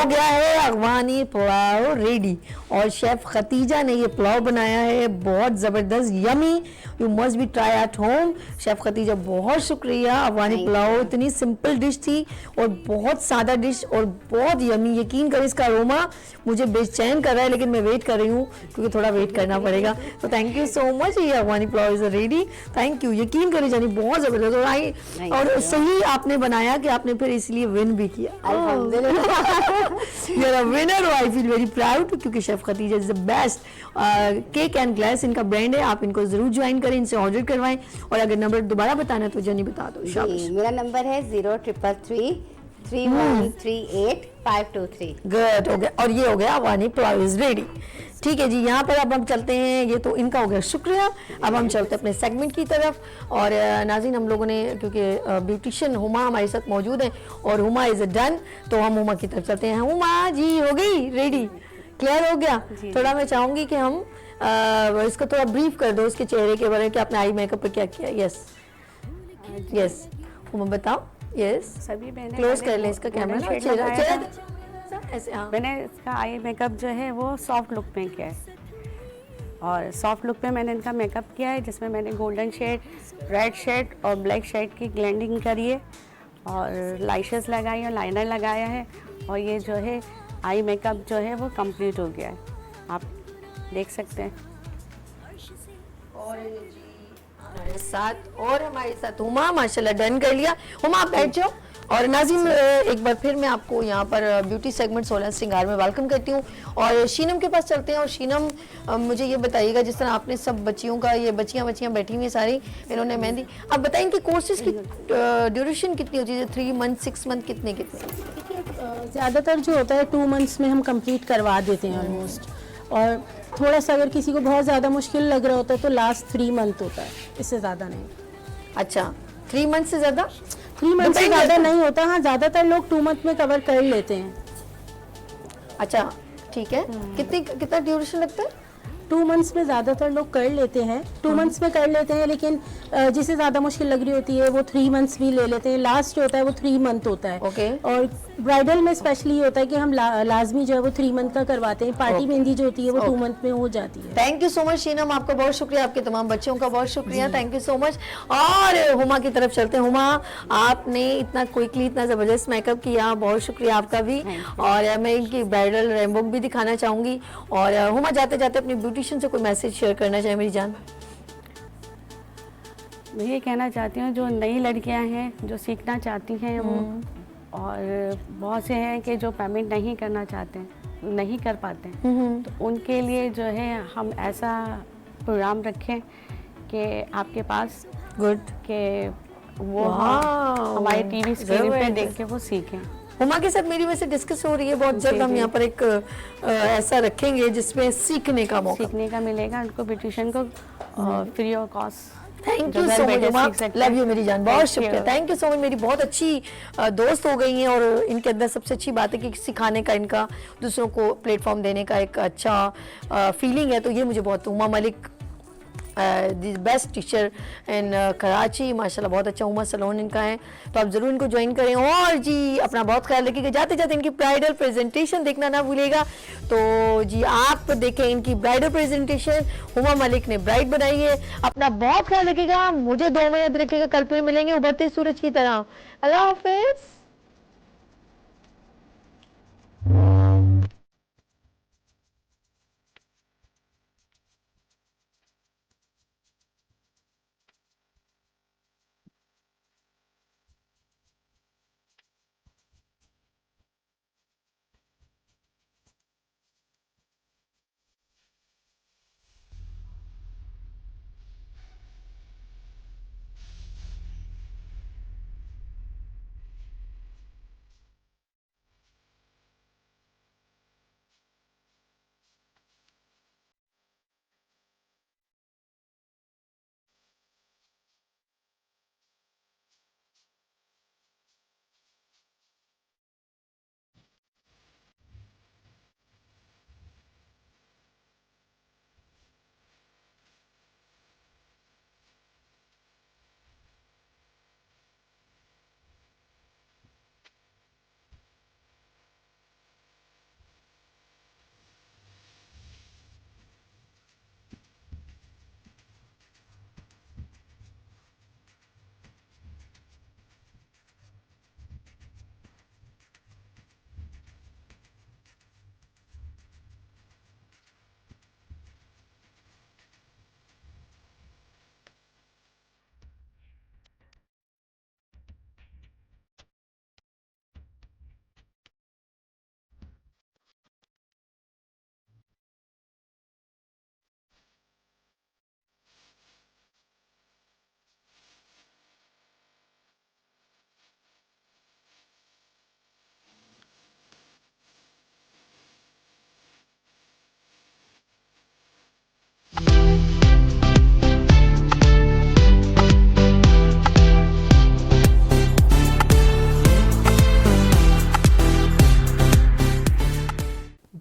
हो गया है अफगानी पुलाव रेडी और शेफ खतीजा ने ये पुलाव बनाया है, बहुत ज़बरदस्त, yummy, you must be try at home. Chef Khatija बहुत शुक्रिया। अफगानी पुलाव इतनी सिंपल डिश थी और बहुत सादा डिश और बहुत यमी, यकीन करें इसका अरोमा मुझे बेचैन कर रहा है, लेकिन मैं वेट कर रही हूँ क्योंकि थोड़ा वेट करना पड़ेगा। तो थैंक यू सो मच। ये Afghani pulao is ready, thank you. यकीन करें जानी बहुत ज़बरदस्त और सही आपने बनाया कि आपने फिर इसलिए विन भी किया। You are a winner, I feel very proud क्योंकि chef Khatija is the best. Cake and glass इनका ब्रांड है, आप इनको जरूर ज्वाइन करें, इनसे ऑर्डर करवाएं। और अगर नंबर दोबारा बताना तो जनी बता दो। जी, मेरा नंबर है 03333138 गुड, हो गया। और ये हो गया अफगानी पुलाव इज रेडी। ठीक है जी, यहाँ पर अब हम चलते हैं, ये तो इनका हो गया शुक्रिया। अब हम चलते हैं अपने सेगमेंट की तरफ। और नाज़रीन, हम लोगों ने क्योंकि ब्यूटिशियन हुमा हमारे साथ मौजूद है और हुमा इज़ डन, तो हम हुमा की तरफ चलते हैं। हुमा जी हो गई रेडी, क्लियर हो गया? थोड़ा मैं चाहूँगी कि हम इसको थोड़ा ब्रीफ कर दो इसके चेहरे के बारे में कि आपने आई मेकअप पे क्या किया। यस यस हुमा बताओ। यस सभी मैंने क्लोज कर ले इसका कैमरा ना, चेहरा ऐसे। हाँ, मैंने इसका आई मेकअप जो है वो सॉफ्ट लुक में किया है और सॉफ्ट लुक पे मैंने इनका मेकअप किया है जिसमें मैंने गोल्डन शेड, रेड शेड और ब्लैक शेड की ब्लेंडिंग करी है और लाइशेस लगाई है, लाइनर लगाया है और ये जो है आई मेकअप जो है वो कंप्लीट हो गया है, आप देख सकते हैं। और हमारे साथ हुमा माशाल्लाह डन कर लिया। हुमा आप बैठ जाओ। और नाज़रीन, एक बार फिर मैं आपको यहाँ पर ब्यूटी सेगमेंट 16 श्रृंगार में वेलकम करती हूँ और शीनम के पास चलते हैं। और शीनम, मुझे ये बताइएगा, जिस तरह आपने सब बच्चियों का, ये बच्चियाँ बैठी हुई सारी, इन्होंने मेहंदी, अब बताएं कि कोर्सेज की ड्यूरेशन कितनी होती है? 3 मंथ, 6 मंथ, कितने? ज़्यादातर जो होता है 2 मंथ्स में हम कंप्लीट करवा देते हैं ऑलमोस्ट। और थोड़ा सा अगर किसी को बहुत ज़्यादा मुश्किल लग रहा होता है तो लास्ट 3 मंथ होता है, इससे ज़्यादा नहीं। अच्छा, 3 मंथ से ज़्यादा? 3 मंथ से ज़्यादा नहीं होता। हाँ, ज़्यादातर लोग 2 मंथ में कवर कर लेते हैं। अच्छा ठीक है, कितना ड्यूरेशन लगता है? 2 मंथ्स में ज़्यादातर लोग कर लेते हैं, 2 मंथ्स में कर लेते हैं, लेकिन जिसे ज़्यादा मुश्किल लग रही होती है वो 3 मंथ्स भी ले लेते हैं। लास्ट जो होता है वो 3 मंथ होता है। ओके। और ब्राइडल में स्पेशली ये होता है कि हम लाजमी जो है वो 3 मंथ का करवाते हैं। पार्टी मेहंदी जो होती है वो 2 मंथ में हो जाती है। Thank you so much Sheenam, आपका बहुत शुक्रिया, आपके तमाम बच्चों का बहुत शुक्रिया, थैंक यू सो मच। और हुमा की तरफ चलते हैं। हुमा, आपने इतना क्विकली इतना ज़बरदस्त मेकअप किया, बहुत शुक्रिया आपका भी। और मैं इनकी ब्राइडल रेनबो भी दिखाना चाहूँगी। और हुमा, जाते जाते अपनी ब्यूटिशियन से कोई मैसेज शेयर करना चाहे मेरी जान? मैं ये कहना चाहती हूँ, जो नई लड़कियाँ हैं जो सीखना चाहती हैं वो, और बहुत से हैं कि जो पेमेंट नहीं करना चाहते हैं, नहीं कर पाते हैं, तो उनके लिए जो है हम ऐसा प्रोग्राम रखें कि आपके पास के वो हमारे टीवी स्क्रीन पे देख के वो सीखें। हुमा के साथ मेरी वैसे डिस्कस हो रही है, बहुत जल्द हम यहाँ पर एक ऐसा रखेंगे जिसमें सीखने का मिलेगा उनको, ब्यूटिशियन को free of cost. Thank you so much, love you मेरी जान, बहुत शुक्रिया, थैंक यू सो मच। मेरी बहुत अच्छी दोस्त हो गई हैं और इनके अंदर सबसे अच्छी बात है कि सिखाने का, इनका दूसरों को प्लेटफॉर्म देने का एक अच्छा फीलिंग है, तो ये मुझे बहुत। Huma Malik, the best teacher इन कराची, माशाल्लाह बहुत अच्छा हुमा सलोन इनका है, तो आप ज़रूर इनको ज्वाइन करें। और जी अपना बहुत ख्याल रखिएगा, जाते जाते इनकी ब्राइडल प्रेजेंटेशन देखना ना भूलिएगा। तो जी आप देखें इनकी ब्राइडल प्रेजेंटेशन, हुमा मलिक ने ब्राइड बनाई है। अपना बहुत ख्याल रखिएगा, मुझे दुआ में याद रखिएगा, कल फिर मिलेंगे उभरते सूरज की तरह। अल्लाह हाफिज़।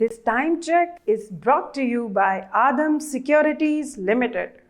This time check is brought to you by Adam Securities Limited.